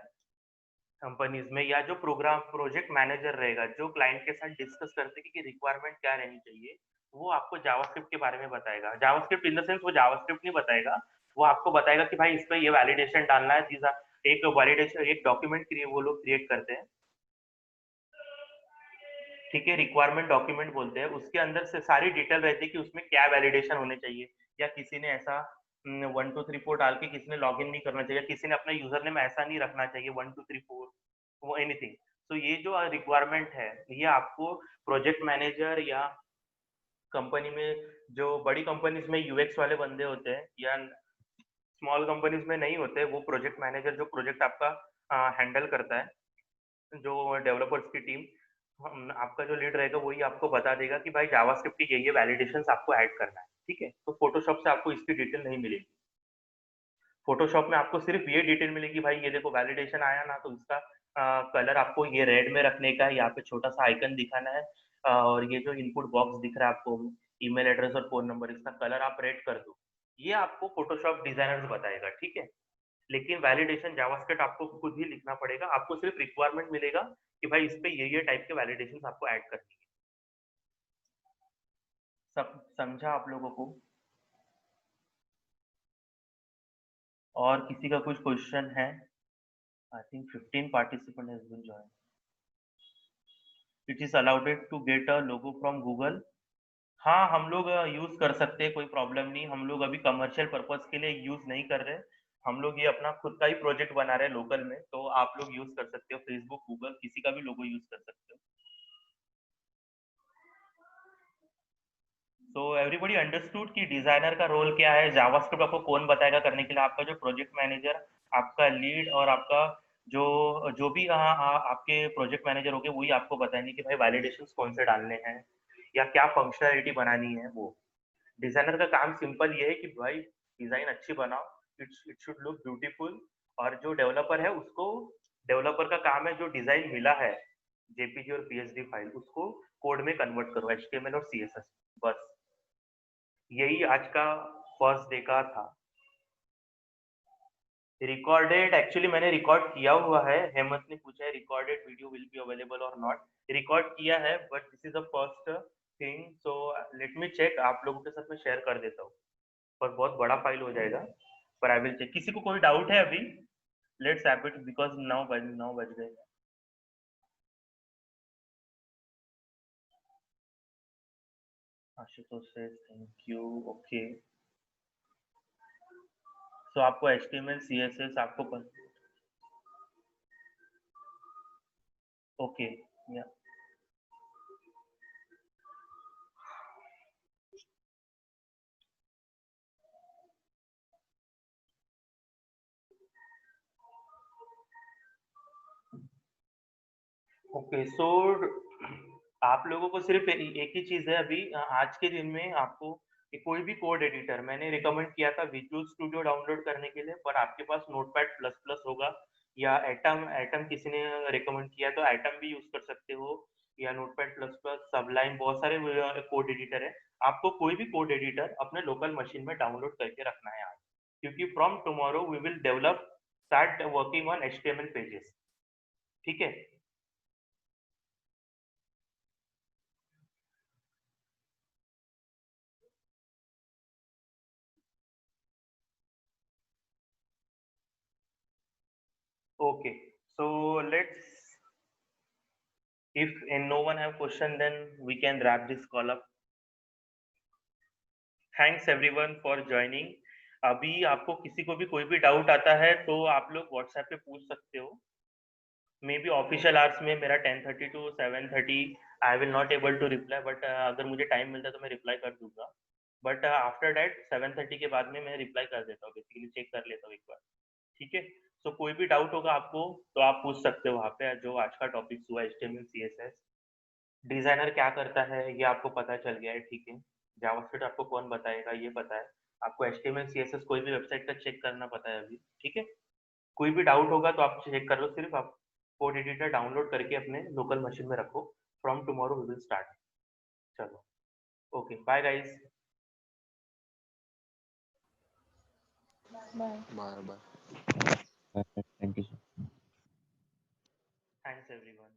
कंपनीज में, या जो प्रोग्राम प्रोजेक्ट मैनेजर रहेगा, जो क्लाइंट के साथ डिस्कस करते हैं कि रिक्वायरमेंट क्या रहनी चाहिए, वो आपको जावास्क्रिप्ट के बारे में बताएगा। जावास्क्रिप्ट इन द सेंस वो जावास्क्रिप्ट नहीं बताएगा, वो आपको बताएगा कि भाई इस पे ये वैलिडेशन डालना है, चीज एक वैलिडेशन, एक डॉक्यूमेंट वो लोग क्रिएट करते हैं, ठीक है। रिक्वायरमेंट डॉक्यूमेंट बोलते हैं, उसके अंदर से सारी डिटेल रहती है कि उसमें क्या वैलिडेशन होने चाहिए, या किसी ने ऐसा 1 2 3 4 डाल के किसी ने लॉगिन नहीं करना चाहिए, किसी ने अपना यूजर नेम ऐसा नहीं रखना चाहिए 1 2 3 4 वो एनीथिंग। तो ये जो रिक्वायरमेंट है, ये आपको प्रोजेक्ट मैनेजर या कंपनी में जो बड़ी कंपनीज में यूएक्स वाले बंदे होते हैं या स्मॉल कंपनीज में नहीं होते, वो प्रोजेक्ट मैनेजर जो प्रोजेक्ट आपका हैंडल करता है, जो डेवलपर्स की टीम, आपका जो लीड रहेगा वही आपको बता देगा कि भाई जावास्क्रिप्ट की ये वैलिडेशंस आपको ऐड करना है, ठीक है। तो फोटोशॉप से आपको इसकी डिटेल नहीं मिलेगी। फोटोशॉप में आपको सिर्फ ये डिटेल मिलेगी, भाई ये देखो वैलिडेशन आया ना, तो इसका कलर आपको ये रेड में रखने का है, यहाँ पे छोटा सा आइकन दिखाना है, और ये जो इनपुट बॉक्स दिख रहा है आपको, ईमेल एड्रेस और फोन नंबर, इसका कलर आप रेड कर दो। ये आपको फोटोशॉप डिजाइनर्स बताएगा, ठीक है। लेकिन वैलिडेशन जावास्क्रिप्ट आपको खुद ही लिखना पड़ेगा, आपको सिर्फ रिक्वायरमेंट मिलेगा कि भाई इस पे ये टाइप के वैलिडेशन आपको ऐड करनी है। सब समझा आप लोगों को? और किसी का कुछ क्वेश्चन है? I think 15 participant has been join. It is allowed to get a logo from Google. हाँ, हम लोग यूज कर सकते हैं, कोई प्रॉब्लम नहीं। हम लोग अभी कमर्शियल पर्पस के लिए यूज नहीं कर रहे, हम लोग ये अपना खुद का ही प्रोजेक्ट बना रहे हैं लोकल में, तो आप लोग यूज कर सकते हो, फेसबुक, गूगल, किसी का भी लोगो यूज कर सकते हो। तो एवरीबॉडी अंडरस्टूड कि डिजाइनर का रोल क्या है, जावास्क्रिप्ट आपको कौन बताएगा करने के लिए, आपका जो प्रोजेक्ट मैनेजर, आपका लीड और आपका जो जो भी आपके प्रोजेक्ट मैनेजर होंगे वही आपको बताएंगे कि भाई वैलिडेशंस कौन से डालने हैं या क्या फंक्शनैलिटी बनानी है। वो डिजाइनर का काम सिंपल ये है कि भाई डिजाइन अच्छी बनाओ, इट शुड लुक ब्यूटीफुल, और जो डेवलपर है उसको, डेवलपर का काम है जो डिजाइन मिला है जेपीजी और पीएसडी फाइल, उसको कोड में कन्वर्ट करो, एचटीएमएल और सीएसएस। बस यही आज का फर्स्ट डे का था। रिकॉर्डेड, एक्चुअली मैंने रिकॉर्ड किया हुआ है, हेमंत ने पूछा है recorded video will be available और नॉट। रिकॉर्ड किया है, but this is the first thing, so let me check, आप लोगों के साथ मैं शेयर कर देता हूँ, पर बहुत बड़ा फाइल हो जाएगा, पर आई विल चेक। किसी को कोई डाउट है अभी? लेट्स हैव इट, बिकॉज 9 बज गए। आशुतोष से थैंक यू। ओके, तो आपको HTML CSS आपको ओके, या ओके। सो आप लोगों को सिर्फ एक ही चीज है अभी आज के दिन में, आपको कोई भी कोड एडिटर, मैंने रिकमेंड किया था विजुअल स्टूडियो डाउनलोड करने के लिए, पर आपके पास नोटपैड प्लस प्लस होगा, या एटम, एटम किसी ने रिकमेंड किया तो एटम भी यूज कर सकते हो, या नोटपैड प्लस प्लस, सबलाइन, बहुत सारे कोड एडिटर है। आपको कोई भी कोड एडिटर अपने लोकल मशीन में डाउनलोड करके रखना है आज, क्योंकि from tomorrow we will develop start working on HTML pages. ठीक है. Okay, so let's, if no one have question, then we can wrap this call up. Thanks everyone for joining. अभी आपको किसी को भी कोई भी डाउट आता है तो आप लोग व्हाट्सएप पे पूछ सकते हो. मे बी ऑफिशियल आवर्स में मेरा 10:30 to 7:30 I will not able to reply, but अगर मुझे टाइम मिलता है तो मैं रिप्लाई कर दूंगा. बट आफ्टर दैट 7:30 के बाद में मैं रिप्लाई कर देता हूँ, बेसिकली चेक कर लेता हूँ एक बार. ठीक है. तो कोई भी डाउट होगा आपको तो आप पूछ सकते हो वहाँ पे. जो आज का टॉपिक हुआ HTML CSS, डिजाइनर क्या करता है ये आपको पता चल गया है. ठीक है. जावास्क्रिप्ट आपको कौन बताएगा ये पता है. आपको HTML CSS कोई भी वेबसाइट का चेक करना पता है अभी. ठीक है. कोई भी डाउट होगा तो आप चेक कर लो. सिर्फ आप कोड एडिटर डाउनलोड करके अपने लोकल मशीन में रखो. From tomorrow we will start. चलो. Okay, bye guys. Bye. Bye bye. Thank you. Thanks everyone.